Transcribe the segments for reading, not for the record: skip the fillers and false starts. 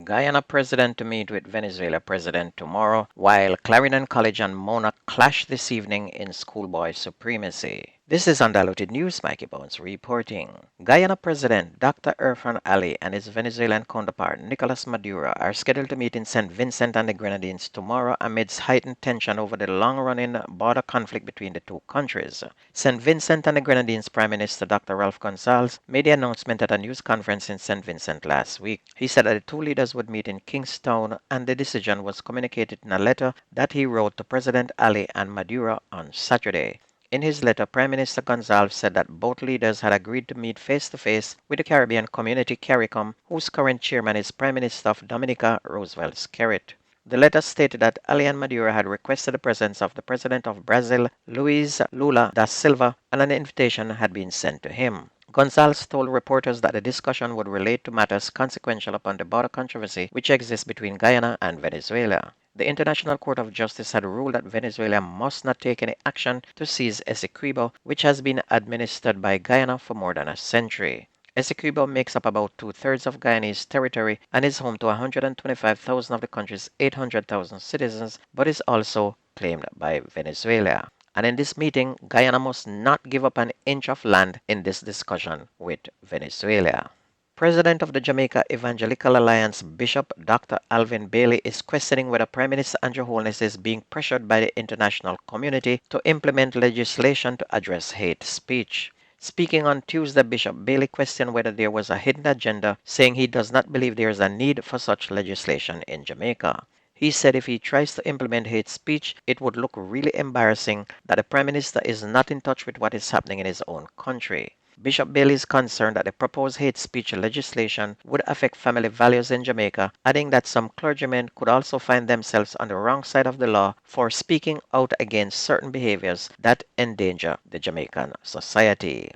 Guyana President to meet with Venezuela President tomorrow, while Clarendon College and Mona clash this evening in schoolboy supremacy. This is Undiluted News. Mikey Bones reporting. Guyana President Dr. Irfan Ali and his Venezuelan counterpart Nicolas Maduro are scheduled to meet in St. Vincent and the Grenadines tomorrow amidst heightened tension over the long-running border conflict between the two countries. St. Vincent and the Grenadines Prime Minister Dr. Ralph Gonsalves made the announcement at a news conference in St. Vincent last week. He said that the two leaders would meet in Kingstown, and the decision was communicated in a letter that he wrote to President Ali and Maduro on Saturday. In his letter, Prime Minister Gonsalves said that both leaders had agreed to meet face-to-face with the Caribbean community CARICOM, whose current chairman is Prime Minister of Dominica, Roosevelt Skerrit. The letter stated that Ali and Maduro had requested the presence of the President of Brazil, Luiz Lula da Silva, and an invitation had been sent to him. Gonzalez told reporters that the discussion would relate to matters consequential upon the border controversy which exists between Guyana and Venezuela. The International Court of Justice had ruled that Venezuela must not take any action to seize Essequibo, which has been administered by Guyana for more than a century. Essequibo makes up about two-thirds of Guyanese territory and is home to 125,000 of the country's 800,000 citizens, but is also claimed by Venezuela. And in this meeting, Guyana must not give up an inch of land in this discussion with Venezuela. President of the Jamaica Evangelical Alliance, Bishop Dr. Alvin Bailey, is questioning whether Prime Minister Andrew Holness is being pressured by the international community to implement legislation to address hate speech. Speaking on Tuesday, Bishop Bailey questioned whether there was a hidden agenda, saying he does not believe there is a need for such legislation in Jamaica. He said if he tries to implement hate speech, it would look really embarrassing that the Prime Minister is not in touch with what is happening in his own country. Bishop Bailey is concerned that the proposed hate speech legislation would affect family values in Jamaica, adding that some clergymen could also find themselves on the wrong side of the law for speaking out against certain behaviors that endanger the Jamaican society.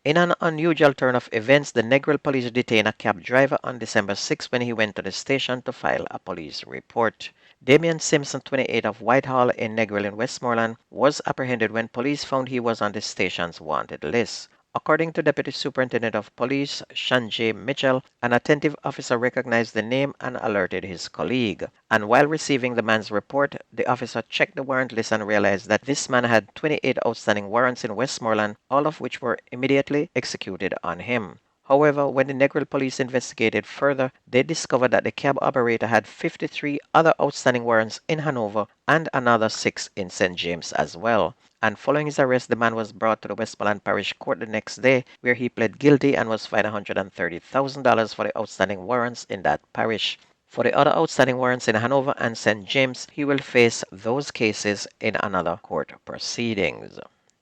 In an unusual turn of events, the Negril police detained a cab driver on December 6 when he went to the station to file a police report. Damian Simpson, 28, of Whitehall in Negril in Westmoreland, was apprehended when police found he was on the station's wanted list. According to Deputy Superintendent of Police Shanjay Mitchell, an attentive officer recognized the name and alerted his colleague. And while receiving the man's report, the officer checked the warrant list and realized that this man had 28 outstanding warrants in Westmoreland, all of which were immediately executed on him. However, when the Negril police investigated further, they discovered that the cab operator had 53 other outstanding warrants in Hanover and another 6 in St. James as well. And following his arrest, the man was brought to the Westmoreland Parish Court the next day, where he pled guilty and was fined $130,000 for the outstanding warrants in that parish. For the other outstanding warrants in Hanover and St. James, he will face those cases in another court proceedings.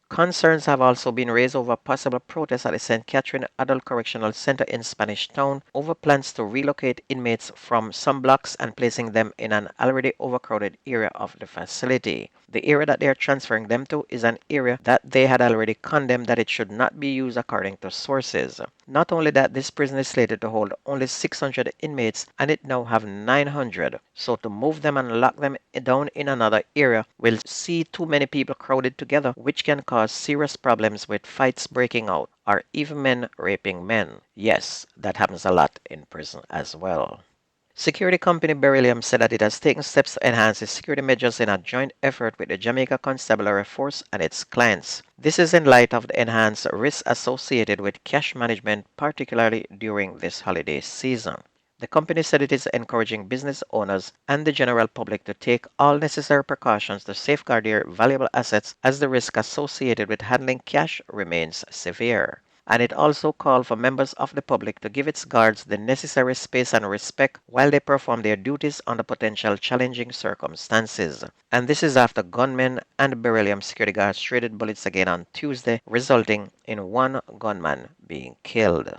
Concerns have also been raised over possible protests at the St. Catherine Adult Correctional Center in Spanish Town over plans to relocate inmates from some blocks and placing them in an already overcrowded area of the facility. The area that they are transferring them to is an area that they had already condemned that it should not be used according to sources. Not only that, this prison is slated to hold only 600 inmates and it now have 900. So to move them and lock them down in another area will see too many people crowded together, which can cause serious problems with fights breaking out or even men raping men. Yes, that happens a lot in prison as well. Security company Beryllium said that it has taken steps to enhance its security measures in a joint effort with the Jamaica Constabulary Force and its clients. This is in light of the enhanced risks associated with cash management, particularly during this holiday season. The company said it is encouraging business owners and the general public to take all necessary precautions to safeguard their valuable assets as the risk associated with handling cash remains severe. And it also called for members of the public to give its guards the necessary space and respect while they perform their duties under potential challenging circumstances. And this is after gunmen and Beryllium security guards traded bullets again on Tuesday, resulting in one gunman being killed.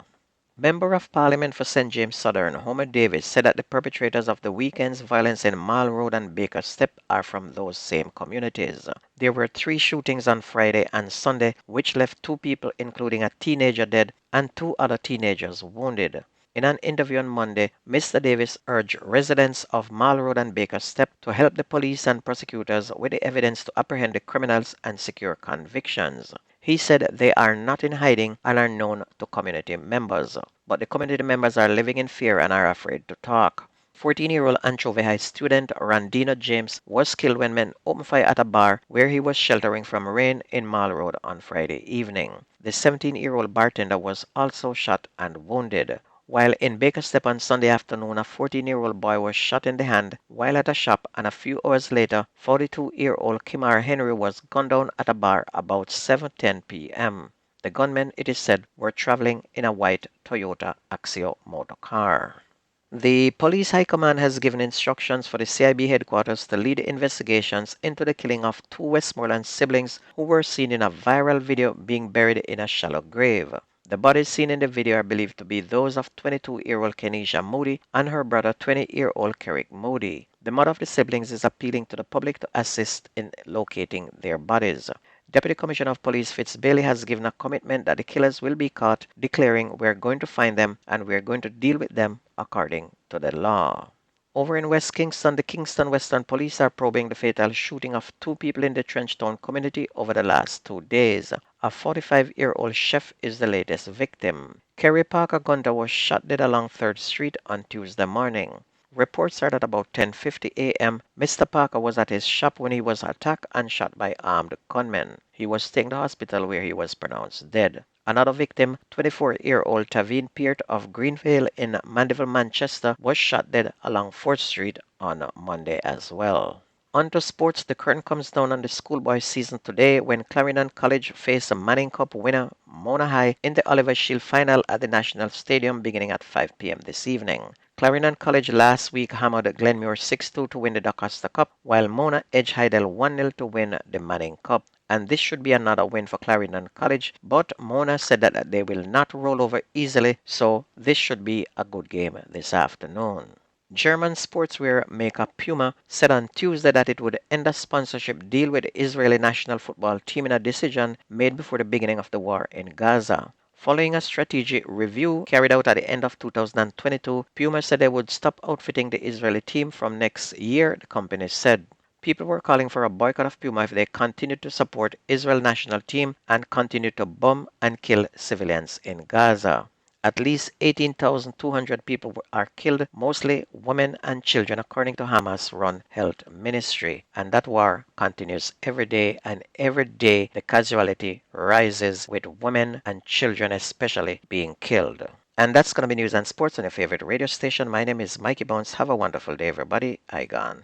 Member of Parliament for St. James Southern, Homer Davis, said that the perpetrators of the weekend's violence in Mall Road and Baker Step are from those same communities. There were 3 shootings on Friday and Sunday, which left 2 people, including a teenager, dead and 2 other teenagers wounded. In an interview on Monday, Mr. Davis urged residents of Mall Road and Baker Step to help the police and prosecutors with the evidence to apprehend the criminals and secure convictions. He said they are not in hiding and are known to community members, but the community members are living in fear and are afraid to talk. 14-year-old Anchovy High student Randina James was killed when men opened fire at a bar where he was sheltering from rain in Mall Road on Friday evening. The 17-year-old bartender was also shot and wounded. While in Bakerstep on Sunday afternoon, a 14-year-old boy was shot in the hand while at a shop, and a few hours later, 42-year-old Kimar Henry was gunned down at a bar about 7:10 p.m. The gunmen, it is said, were traveling in a white Toyota Axio motor car. The police high command has given instructions for the CIB headquarters to lead investigations into the killing of two Westmoreland siblings who were seen in a viral video being buried in a shallow grave. The bodies seen in the video are believed to be those of 22-year-old Kenisha Moody and her brother 20-year-old Kerrick Moody. The mother of the siblings is appealing to the public to assist in locating their bodies. Deputy Commissioner of Police Fitz Bailey has given a commitment that the killers will be caught, declaring, "We're going to find them and we're going to deal with them according to the law." Over in West Kingston, the Kingston Western Police are probing the fatal shooting of two people in the Trenchtown community over the last 2 days. A 45-year-old chef is the latest victim. Kerry Parker Gunter was shot dead along 3rd Street on Tuesday morning. Reports are that about 10:50 a.m., Mr. Parker was at his shop when he was attacked and shot by armed gunmen. He was taken to hospital where he was pronounced dead. Another victim, 24-year-old Tavine Peart of Greenvale in Mandeville, Manchester, was shot dead along 4th Street on Monday as well. On to sports, the curtain comes down on the schoolboy season today when Clarendon College face a Manning Cup winner, Mona High, in the Oliver Shield final at the National Stadium beginning at 5 p.m. this evening. Clarendon College last week hammered Glenmuir 6-2 to win the DaCosta Cup, while Mona edged Heidel 1-0 to win the Manning Cup. And this should be another win for Clarendon College, but Mona said that they will not roll over easily, so this should be a good game this afternoon. German sportswear maker Puma said on Tuesday that it would end a sponsorship deal with the Israeli national football team in a decision made before the beginning of the war in Gaza. Following a strategic review carried out at the end of 2022, Puma said they would stop outfitting the Israeli team from next year, the company said. People were calling for a boycott of Puma if they continued to support Israel national team and continue to bomb and kill civilians in Gaza. At least 18,200 people are killed, mostly women and children, according to Hamas-run health ministry. And that war continues every day, and every day the casualty rises, with women and children especially being killed. And that's going to be news and sports on your favorite radio station. My name is Mikey Bones. Have a wonderful day, everybody. I gone.